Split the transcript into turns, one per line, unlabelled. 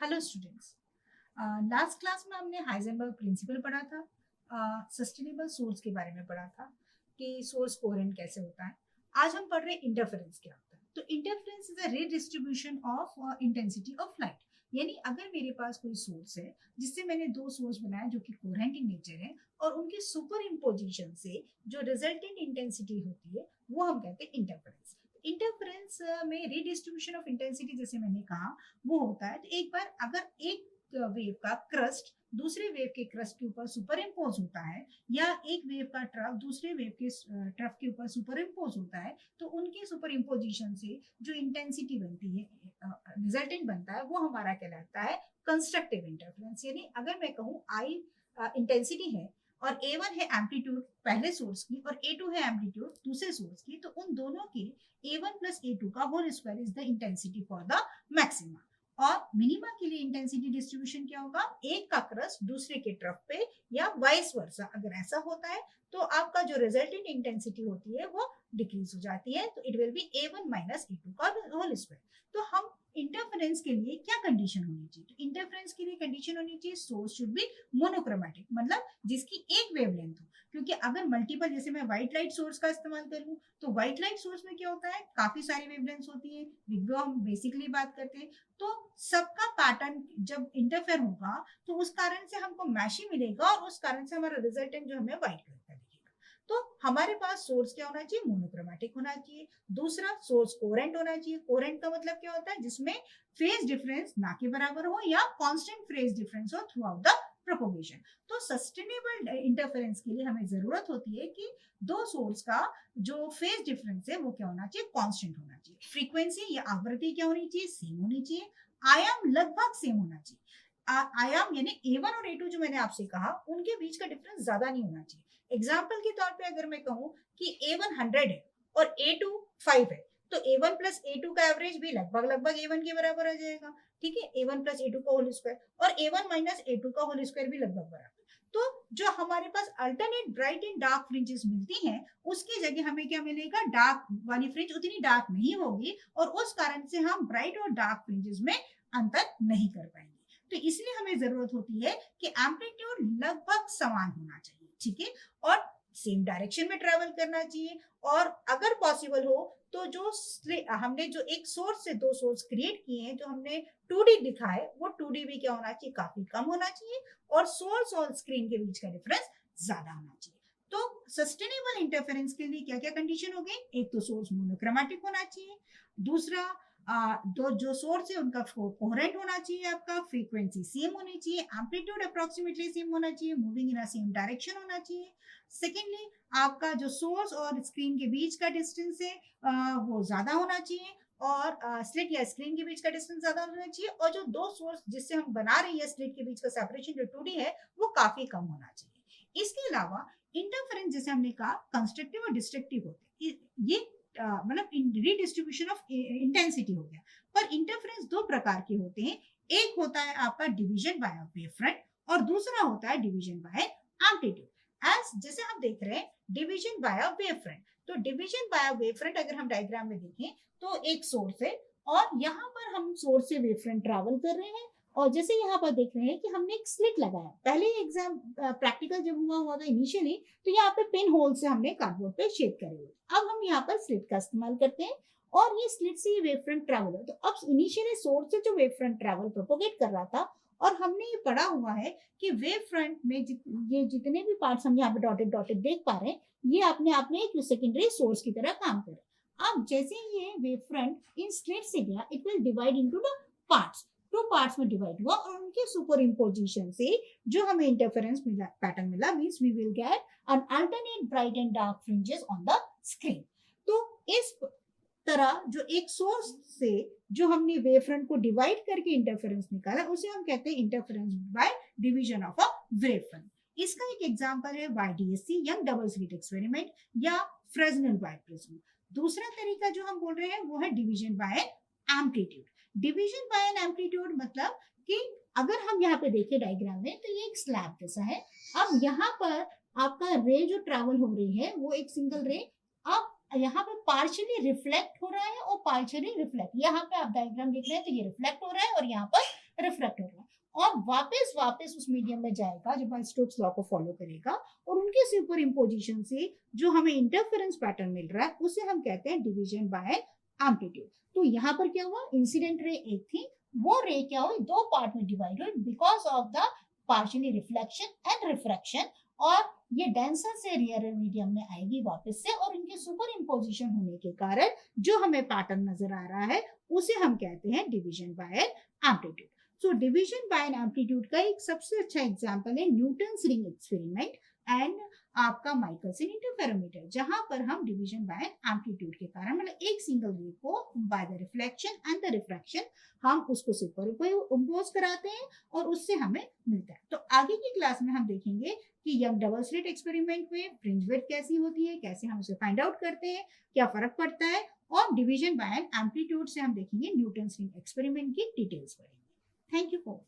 Hello students. Last class में हमने Heisenberg principal पढ़ा था, सस्टेनेबल सोर्स के बारे में पढ़ा था कि सोर्स कोहेरेंट कैसे होता है। आज हम पढ़ रहे हैं इंटरफेरेंस क्या होता है। तो interference is a redistribution of intensity of light. यानी अगर मेरे पास कोई सोर्स है जिससे मैंने दो सोर्स बनाए जो कि कोहेरेंट इन नेचर है और उनकी सुपर इम्पोजिशन से जो रिजल्टेंट इंटेंसिटी होती है वो हम कहते हैं इंटरफेरेंस। इंटरफेरेंस में रीडिस्ट्रीब्यूशन ऑफ इंटेंसिटी जैसे मैंने कहा वो होता है। तो एक बार अगर एक वेव का क्रस्ट दूसरे वेव के क्रस्ट के ऊपर सुपर इम्पोज होता है या एक वेव का ट्रफ दूसरे वेव के ट्रफ के ऊपर सुपर इम्पोज होता है तो उनके सुपर इम्पोजिशन से जो इंटेंसिटी बनती है, रिजल्टेंट बनता है, वो हमारा कहलाता है कंस्ट्रक्टिव इंटरफेरेंस। यानी अगर मैं कहूँ आई इंटेंसिटी है और A1 है एम्पलीट्यूड पहले सोर्स की और A2 है एम्पलीट्यूड दूसरे सोर्स की, तो उन दोनों के A1 प्लस A2 का whole square is the intensity for the maxima. और मिनिमा के लिए इंटेंसिटी डिस्ट्रीब्यूशन क्या होगा, एक का क्रस्ट दूसरे के ट्रफ पे या वाइस वर्सा। अगर ऐसा होता है तो आपका जो रिजल्टेंट इंटेंसिटी होती है वो डिक्रीज हो जाती है, तो it will be A1 minus A2 का होल स्क्वायर। तो हम इंटरफेरेंस के लिए क्या कंडीशन होनी चाहिए, तो इंटरफेरेंस के लिए कंडीशन होनी चाहिए सोर्स शुड बी मोनोक्रोमेटिक, मतलब जिसकी एक वेवलेंथ हो। क्योंकि अगर मल्टीपल, जैसे मैं व्हाइट लाइट सोर्स का इस्तेमाल करूं तो व्हाइट लाइट सोर्स में क्या होता है, काफी सारी वेवलेंथ्स होती है, विगो हम बेसिकली बात करते हैं। तो सबका पैटर्न जब इंटरफेयर होगा तो उस कारण से हमको मैशी मिलेगा और उस कारण से हमारा रिजल्टेंट जो हमें व्हाइट कलर का दिखेगा। तो हमारे पास सोर्स क्या होना चाहिए, मोनोक्रोमेटिक होना चाहिए। दूसरा, सोर्स कोहेरेंट होना चाहिए। कोहेरेंट का मतलब क्या होता है, जिसमें फेज डिफरेंस ना के बराबर हो या कांस्टेंट फेज डिफरेंस हो थ्रू आउट द प्रोपोगेशन। तो सस्टेनेबल इंटरफेरेंस के लिए हमें जरूरत होती है कि दो सोर्स का जो फेज डिफरेंस है वो क्या होना चाहिए, कांस्टेंट होना चाहिए। फ्रीक्वेंसी या आवृत्ति क्या होनी चाहिए, सेम होनी चाहिए। आयाम लगभग सेम होना चाहिए। आयाम यानी A1 और A2 जो मैंने आपसे कहा उनके बीच का डिफरेंस ज्यादा नहीं होना चाहिए। एग्जाम्पल के तौर पे अगर मैं कहूँ कि A1 100 है और A2 5 है, तो A1 प्लस A2 का एवरेज भी लगभग लगभग A1 के बराबर आ जाएगा। ठीक है, A1 प्लस A2 का होल स्क्वायर और A1 माइनस A2 का होल स्क्वायर भी लगभग बराबर। तो जो हमारे पास alternate bright and dark fringes मिलती हैं उसकी जगह हमें क्या मिलेगा, डार्क वाली फ्रिंज उतनी डार्क नहीं होगी और उस कारण से हम ब्राइट और डार्क फ्रिंजेस में अंतर नहीं कर पाएंगे। तो इसलिए हमें जरूरत होती है कि एम्पलीट्यूड लगभग समान होना चाहिए, ठीक है, और सेम डायरेक्शन में ट्रेवल करना चाहिए। और अगर पॉसिबल हो तो जो हमने जो एक सोर्स से दो सोर्स क्रिएट किए हैं, जो हमने 2D दिखा है, वो 2D भी क्या होना चाहिए, काफी कम होना चाहिए और सोर्स और स्क्रीन के बीच का डिफरेंस ज्यादा होना चाहिए। तो सस्टेनेबल इंटरफेरेंस के लिए क्या क्या कंडीशन हो गई, एक तो सोर्स मोनोक्रोमेटिक होना चाहिए। दूसरा, दो जो सोर्स है उनका कोहेरेंट होना चाहिए, आपका फ्रीक्वेंसी सेम होनी चाहिए, एम्पलीट्यूड अप्रोक्सीमेटली सेम होना चाहिए, moving in a same direction होना चाहिए। सेकेंडली, आपका जो सोर्स और स्क्रीन के बीच का डिस्टेंस है वो ज्यादा होना चाहिए और स्लिट या स्क्रीन के बीच का डिस्टेंस ज्यादा होना चाहिए, और जो दो सोर्स जिससे हम बना रही है स्लिट के बीच का सेपरेशन जो 2D है वो काफी कम होना चाहिए। इसके अलावा इंटरफेरेंस जैसे हमने कहा कंस्ट्रक्टिव और डिस्ट्रक्टिव होते हैं, ये मतलब रीडिस्ट्रीब्यूशन ऑफ इंटेंसिटी हो गया। पर इंटरफेरेंस दो प्रकार के होते हैं, एक होता है आपका डिवीजन बाय वेव फ्रंट और दूसरा होता है डिवीजन बाय एम्पलीट्यूड। एज जैसे हम देख रहे हैं डिवीजन बाय वेव फ्रंट, तो डिवीजन बाय वेव फ्रंट अगर हम डायग्राम में देखें तो एक सोर्स है और यहाँ पर हम सोर्स से वेव फ्रंट ट्रैवल कर रहे हैं और जैसे यहाँ पर देख रहे हैं कि हमने एक स्लिट लगाया। पहले एग्जाम प्रैक्टिकल जब हुआ था इनिशियली, तो यहाँ पे पिन होल से हमने कार्डबोर्ड पे शेड करे हुए। अब हम यहाँ पर स्लिट का इस्तेमाल करते हैं और ये स्लिट से ये वेव फ्रंट ट्रैवल है। तो अब इनिशियली सोर्स से जो वेव फ्रंट ट्रैवल प्रोपोगेट कर रहा था और हमने ये पढ़ा हुआ है कि वेव फ्रंट में ये जितने भी पार्ट्स हम यहाँ पे डॉटेड डॉटेड देख पा रहे हैं, ये अपने आप में एक सेकेंडरी सोर्स की तरह काम कर रहे हैं। अब जैसे ये वेव फ्रंट इन स्लिट से गया, it will divide into the parts, two parts में डिवाइड हुआ और उनके सुपर इम्पोजिशन से जो हमें इंटरफेरेंस मिला, पैटर्न मिला, means we will get an alternate bright and dark fringes on the screen। तो इस तरह जो एक सोर्स से जो हमने वेव फ्रंट को डिवाइड करके इंटरफेरेंस निकाला उसे हम कहते हैं interference by division of a wave front. इसका एक एग्जांपल है YDSC Young double slit experiment या फ्रेस्नेल वाइट प्रिज्म। दूसरा तरीका जो हम बोल रहे हैं वो है division by amplitude. Division by an amplitude मतलब कि अगर हम यहाँ पे देखें डायग्राम में तो ये एक स्लैब जैसा है। अब यहाँ पर आपका रे जो ट्रैवल हो रही है वो एक सिंगल रे, अब यहाँ पे पार्शियली रिफ्लेक्ट हो रहा है और पार्शियली रिफ्लेक्ट, यहाँ पे आप डायग्राम देख रहे हैं तो ये रिफ्लेक्ट हो रहा है और यहाँ पर रिफ्रैक्ट हो रहा है और वापस वापस उस मीडियम में जाएगा जब स्टोक्स लॉ को फॉलो करेगा और उनके सुपर इम्पोजिशन से जो हमें इंटरफेरेंस पैटर्न मिल रहा है उसे हम कहते हैं डिवीजन बाय एम्पलीट्यूड। तो यहाँ पर क्या हुआ, इंसिडेंट रे एक थी, वो रे क्या हुई, दो पार्ट में डिवाइड हुई because of the partially reflection and refraction, और ये डेंसर से रियरर मीडियम में आएगी वापस से, और इनके सुपर इम्पोजिशन होने के कारण जो हमें पैटर्न नजर आ रहा है उसे हम कहते हैं division by amplitude. So division by amplitude का एक सबसे अच्छा एग्जांपल है न्यूटन्स रिंग एक्सपेरिमेंट एंड आपका माइकलसन इंटरफेरोमीटर, जहां पर हम डिवीजन बाय एम्पलीट्यूड के कारण मतलब एक सिंगल रे को by the reflection and the refraction हम उसको सुपर इम्पोज कराते हैं और उससे हमें मिलता है। तो आगे की क्लास में हम देखेंगे कि यंग डबल स्लिट एक्सपेरिमेंट में फ्रिंज विड्थ कैसी होती है, कैसे हम उसे फाइंड आउट करते हैं, क्या फर्क पड़ता है, और डिवीजन बाय एम्पलीट्यूड से हम देखेंगे न्यूटन्स रिंग एक्सपेरिमेंट की डिटेल्स पढ़ेंगे। Thank you for